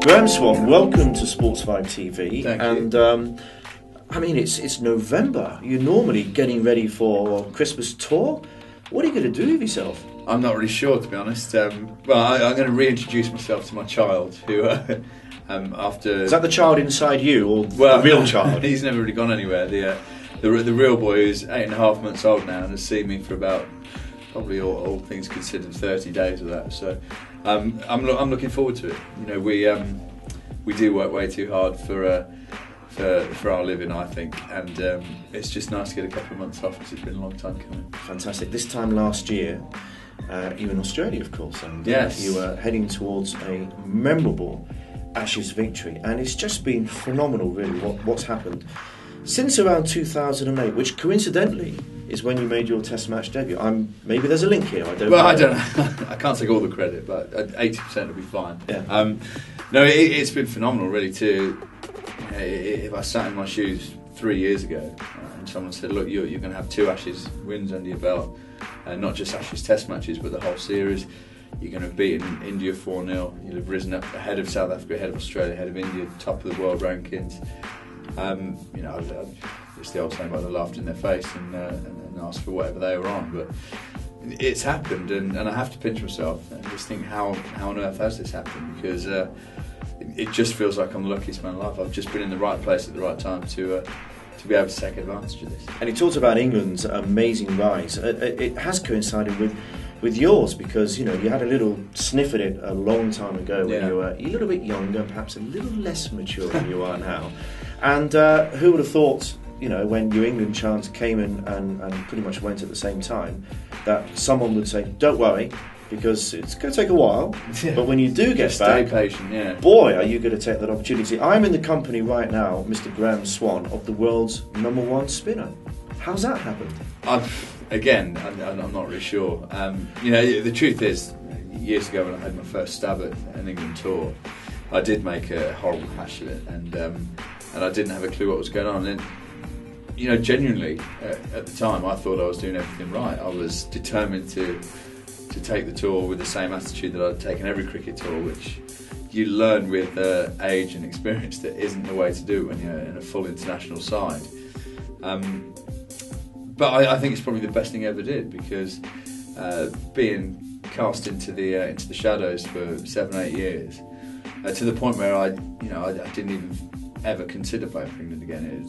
Graeme Swann, welcome to SportsvibeTV. Thank you. I mean, it's November. You're normally getting ready for Christmas tour. What are you going to do with yourself? I'm not really sure, to be honest. Well, I'm going to reintroduce myself to my child, who after... Is that the child inside you, or the real child? He's never really gone anywhere. The real boy, who's 8.5 months old now and has seen me for about, probably all things considered, 30 days of that. So I'm looking forward to it. You know, we do work way too hard for our living, I think, and it's just nice to get a couple of months off because it's been a long time coming. Fantastic. This time last year, you were in Australia, of course, and yes, you were heading towards a memorable Ashes victory, and it's just been phenomenal, really, what's happened since around 2008, which coincidentally is when you made your Test match debut. Maybe there's a link here. I don't know. I don't know. I can't take all the credit, but 80% will be fine. Yeah. No, it's been phenomenal, really. If I sat in my shoes 3 years ago and someone said, "Look, you're going to have 2 Ashes wins under your belt, and not just Ashes Test matches, but the whole series. You're going to have beaten India 4-0. You'll have risen up ahead of South Africa, ahead of Australia, ahead of India, top of the world rankings." You know, it's the old saying about the laughter in their face and asked for whatever they were on, but it's happened, and I have to pinch myself and just think, how on earth has this happened? Because it just feels like I'm the luckiest man alive. I've just been in the right place at the right time to be able to take advantage of this. And he talked about England's amazing rise. It has coincided with yours, because you know you had a little sniff at it a long time ago when you were a little bit younger, perhaps a little less mature than you are now. And who would have thought, you know, when your England chance came in and pretty much went at the same time, that someone would say, "Don't worry, because it's going to take a while, but when you do get back, stay patient, boy, are you going to take that opportunity." I'm in the company right now, Mr. Graeme Swann, of the world's #1 spinner. How's that happened? Again, I'm not really sure. You know, the truth is, years ago when I had my first stab at an England tour, I did make a horrible hash of it, and I didn't have a clue what was going on. And you know, genuinely, at the time, I thought I was doing everything right. I was determined to take the tour with the same attitude that I'd taken every cricket tour, which you learn with age and experience that isn't the way to do it when you're in a full international side. But I think it's probably the best thing I ever did, because being cast into the shadows for 7-8 years, to the point where I didn't even ever consider playing for England again.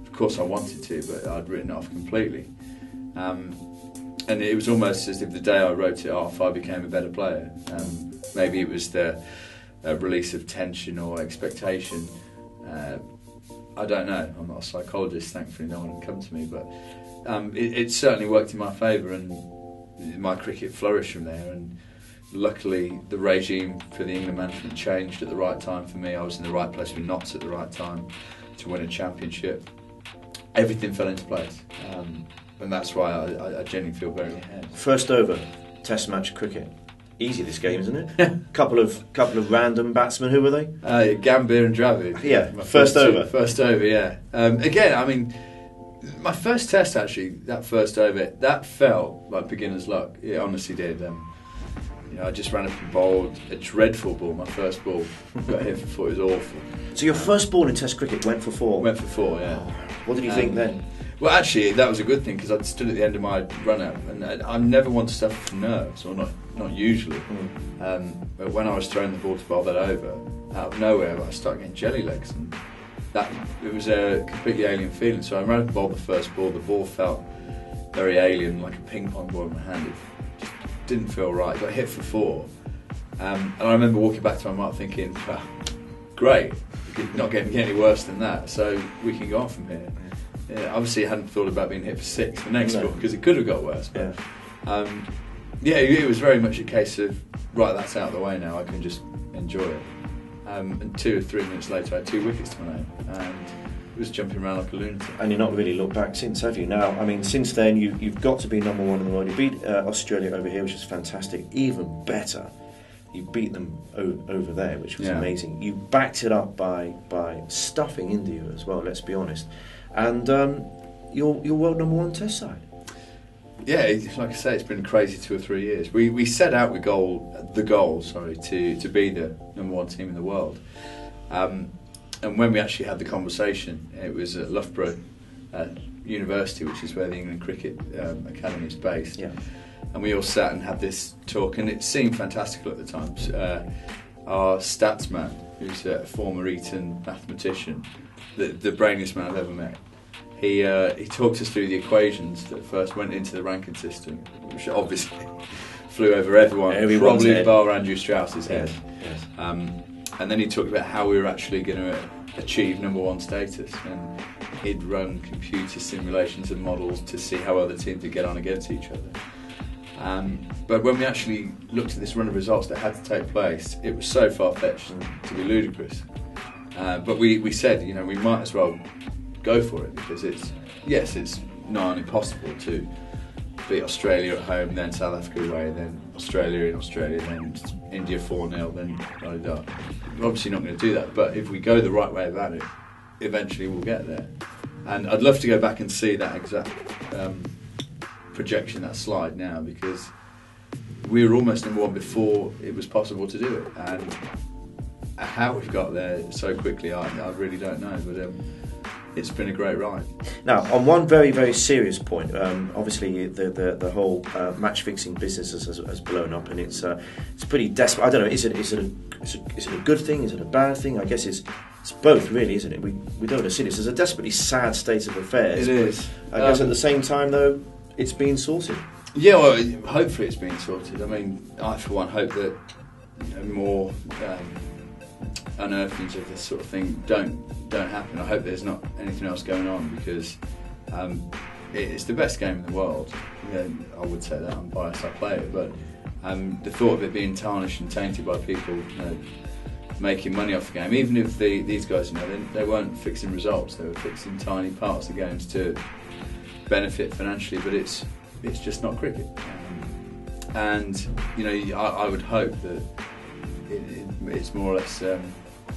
Of course I wanted to, but I'd written it off completely. And it was almost as if the day I wrote it off, I became a better player. Maybe it was the release of tension or expectation. I don't know. I'm not a psychologist, thankfully no one would come to me, but it certainly worked in my favour, and my cricket flourished from there. And luckily the regime for the England management changed at the right time for me. I was in the right place with Notts at the right time to win a championship. Everything fell into place, and that's why I genuinely feel very ahead. First over, Test match cricket. Easy this game, isn't it? couple of random batsmen. Who were they? Gambhir and Dravid. Yeah, first over. First over, yeah. Again, I mean, my first Test actually, that first over, that felt like beginner's luck. It honestly did. You know, I just ran up and bowled a dreadful ball. My first ball got hit for 4. It was awful. So your first ball in Test cricket went for 4. Went for 4, yeah. What did you think then? Well, actually, that was a good thing, because I'd stood at the end of my run-up, and I never want to suffer from nerves, or not usually. But when I was throwing the ball to bowl that over, out of nowhere, I started getting jelly legs, and it was a completely alien feeling. So I ran up and bowled the first ball. The ball felt very alien, like a ping pong ball in my hand. It just didn't feel right. It got hit for 4, and I remember walking back to my mark thinking, "Wow, great, not getting any worse than that. So we can go on from here." Yeah, obviously I hadn't thought about being hit for 6 the next ball, because it could have got worse. But, it was very much a case of, right, that's out of the way now, I can just enjoy it. And 2 or 3 minutes later I had 2 wickets to my name, and it was jumping around like a lunatic. And you're not really looked back since, have you? Now, I mean, since then you've got to be #1 in the world. You beat Australia over here, which is fantastic. Even better, you beat them over there, which was amazing. You backed it up by stuffing India as well, let's be honest. And you're world #1 Test side. Yeah, like I say, it's been crazy 2 or 3 years. We set out with the goal, to be the #1 team in the world. And when we actually had the conversation, it was at Loughborough University, which is where the England Cricket Academy is based. Yeah. And we all sat and had this talk, and it seemed fantastical at the time. Our stats man, who's a former Eton mathematician, the brainiest man I've ever met, he talked us through the equations that first went into the ranking system, which obviously flew over everyone's probably head. Bar Andrew Strauss's head. Yes. And then he talked about how we were actually going to achieve #1 status, and he'd run computer simulations and models to see how other teams would get on against each other. But when we actually looked at this run of results that had to take place, it was so far-fetched to be ludicrous. But we said, we might as well go for it, because it's nigh on impossible to beat Australia at home, then South Africa away, then Australia in Australia, then India 4-0, then da-da-da. We're obviously not going to do that, but if we go the right way about it, eventually we'll get there. And I'd love to go back and see that exact projection, that slide now, because we were almost #1 before it was possible to do it, and how we've got there so quickly, I really don't know, but it's been a great ride. Now, on one very, very serious point, obviously the whole match fixing business has blown up, and it's pretty desperate. I don't know. Is it a good thing? Is it a bad thing? I guess it's both, really, isn't it? We don't want to see this. It's a desperately sad state of affairs. It is. I guess at the same time, though, it's been sorted. Yeah, well, hopefully it's been sorted. I mean, I for one hope that more unearthings of this sort of thing don't happen. I hope there's not anything else going on, because it's the best game in the world. I would say that, I'm biased, I play it, but the thought of it being tarnished and tainted by people making money off the game, even if these guys, they weren't fixing results, they were fixing tiny parts of the games to benefit financially, but it's just not cricket. And I would hope that it's more or less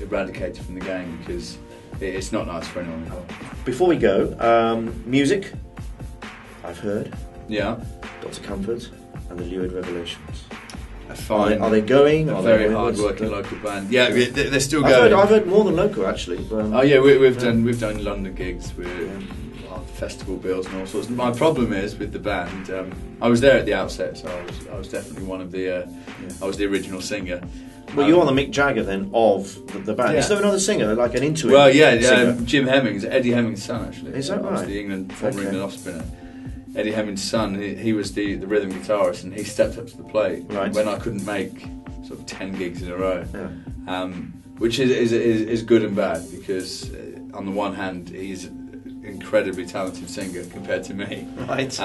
eradicated from the game, because it's not nice for anyone involved. Before we go, music, I've heard. Yeah. Dr. Comfort and the Lurid Revelations. Fine. Are they going? A very hard-working local band. Yeah, they're still going. I've heard more than local, actually. Oh yeah, we've done London gigs with festival bills and all sorts. My problem is with the band. I was there at the outset, so I was definitely one of the. I was the original singer. Well, you're on the Mick Jagger then of the band. Yeah. Is there another singer, like an interim? Well, yeah, Jim Hemmings, Eddie Hemmings' son, actually. Is that right? The former England off spinner. Eddie Hemmings' son, he was the rhythm guitarist, and he stepped up to the plate when I couldn't make sort of 10 gigs in a row. Yeah. Which is good and bad, because on the one hand he's an incredibly talented singer compared to me. Right.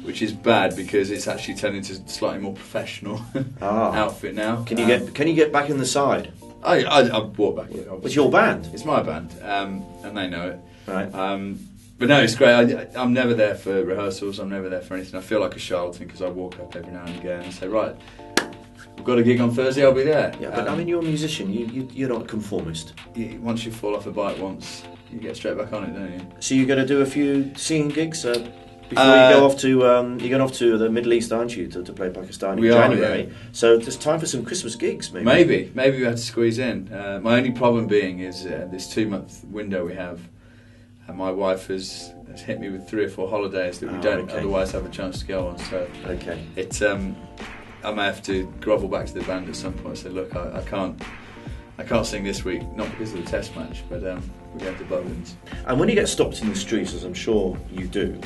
Which is bad, because it's actually turned into a slightly more professional outfit now. Can you get back in the side? I walk back in. Obviously. It's your band. It's my band, and they know it. Right. But no, it's great. I'm never there for rehearsals. I'm never there for anything. I feel like a charlatan, because I walk up every now and again and say, right, we've got a gig on Thursday, I'll be there. Yeah, but I mean, you're a musician. You're not a conformist. Once you fall off a bike once, you get straight back on it, don't you? So you're going to do a few singing gigs before you go off to you're going off to the Middle East, aren't you, to play Pakistan in January? Yeah. So there's time for some Christmas gigs, maybe. Maybe we have to squeeze in. My only problem being is this 2-month window we have. And my wife has hit me with 3 or 4 holidays that we don't otherwise have a chance to go on. So it's I may have to grovel back to the band at some point and say, look, I can't sing this week, not because of the test match, but we're going to Butlins. And when you get stopped in the streets, as I'm sure you do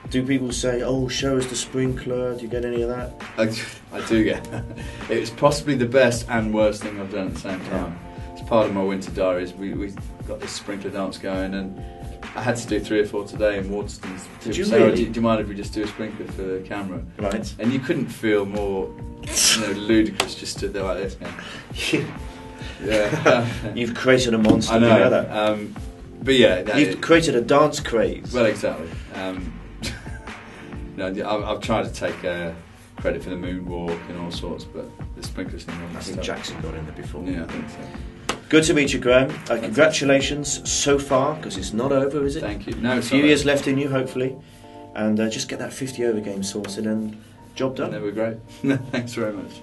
people say, oh, show us the sprinkler? Do you get any of that? I do get that. It's possibly the best and worst thing I've done at the same time. It's part of my winter diaries. We got this sprinkler dance going, and I had to do 3 or 4 today in Waterstones. Did you really? Do you mind if we just do a sprinkler for the camera? Right. And you couldn't feel more ludicrous, just stood there like this, man. Yeah. You've created a monster. I know. You know that? But yeah. You've created a dance craze. Well, exactly. I've tried to take credit for the moonwalk and all sorts, but the sprinklers thing. I think Jackson got in there before. Yeah, I think so. Good to meet you, Graeme. Congratulations so far, because it's not over, is it? Thank you. No, a few years left in you, hopefully. and just get that 50 over game sorted and job done. They were great. Thanks very much.